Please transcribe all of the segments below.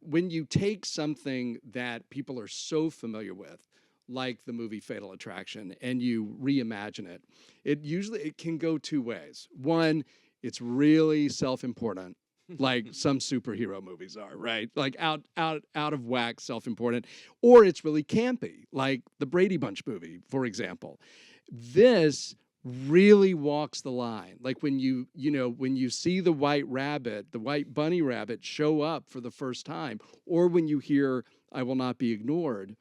when you take something that people are so familiar with, like the movie Fatal Attraction, and you reimagine it, it can go two ways. One, it's really self-important, like some superhero movies are, right? Like out of whack, self-important, or it's really campy, like the Brady Bunch movie, for example. This really walks the line. Like when when you see the white bunny rabbit show up for the first time, or when you hear "I Will Not Be Ignored,"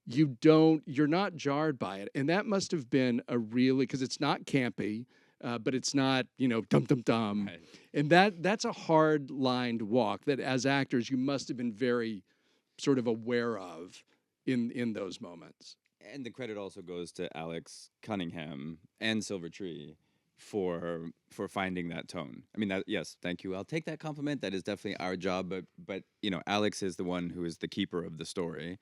you're not jarred by it. And that must have been because it's not campy, but it's not, dum dum dum. Right. And that's a hard line to walk that as actors you must have been very sort of aware of in those moments. And the credit also goes to Alex Cunningham and Silvertree for finding that tone. I mean, yes, thank you. I'll take that compliment. That is definitely our job. But Alex is the one who is the keeper of the story,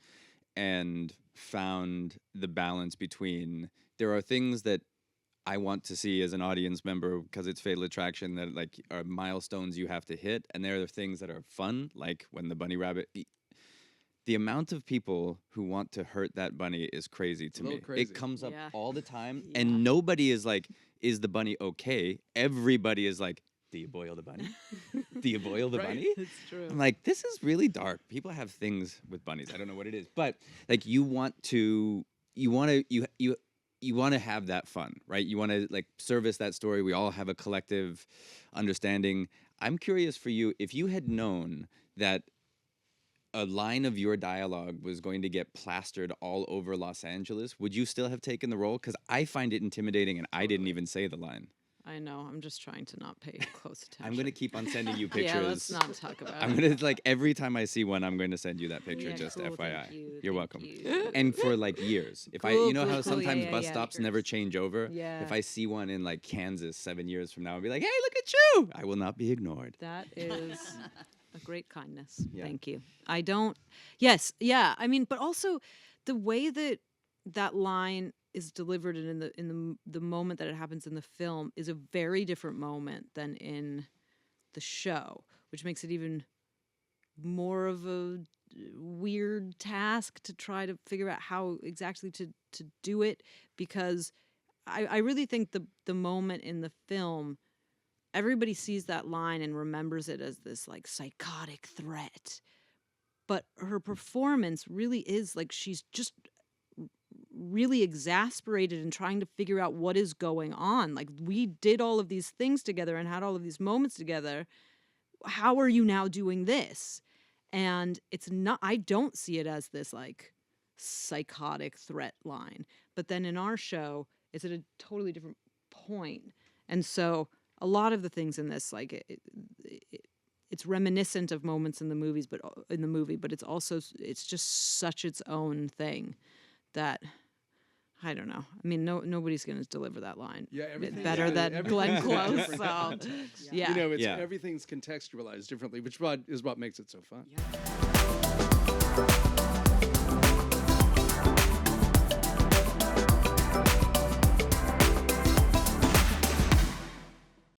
and found the balance between, there are things that I want to see as an audience member because it's Fatal Attraction that like are milestones you have to hit, and there are things that are fun, like when the bunny rabbit. The amount of people who want to hurt that bunny is crazy to me. Crazy. It comes up all the time, and nobody is like, "Is the bunny okay?" Everybody is like, "Do you boil the bunny? Do you boil the bunny?" It's true. I'm like, this is really dark. People have things with bunnies. I don't know what it is, but like you want to have that fun, right? You want to like service that story. We all have a collective understanding. I'm curious for you, if you had known that a line of your dialogue was going to get plastered all over Los Angeles, would you still have taken the role? Because I find it intimidating, and I didn't even say the line. I know. I'm just trying to not pay close attention. I'm going to keep on sending you pictures. Yeah, let's not talk about I'm it. going to, like, every time I see one, I'm going to send you that picture, Yeah, just cool, FYI. thank you, You're thank welcome. you. And for, like, years. If Cool, you know cool, how cool, sometimes yeah, bus yeah. stops never change over? Yeah. If I see one in, like, Kansas 7 years from now, I'll be like, hey, look at you! I will not be ignored. That is a great kindness. Yeah. Thank you. I don't. Yes. Yeah. I mean, but also the way that line is delivered and in the moment that it happens in the film is a very different moment than in the show, which makes it even more of a weird task to try to figure out how exactly to do it, because I really think the moment in the film, everybody sees that line and remembers it as this like psychotic threat. But her performance really is like she's just really exasperated and trying to figure out what is going on. Like, we did all of these things together and had all of these moments together. How are you now doing this? And it's not, I don't see it as this like psychotic threat line. But then in our show, it's at a totally different point. And so a lot of the things in this, like it's reminiscent of moments in the movie, but it's just such its own thing that I don't know. I mean, nobody's going to deliver that line better than Glenn Close. So, yeah. Everything's contextualized differently, which is what makes it so fun. Yeah.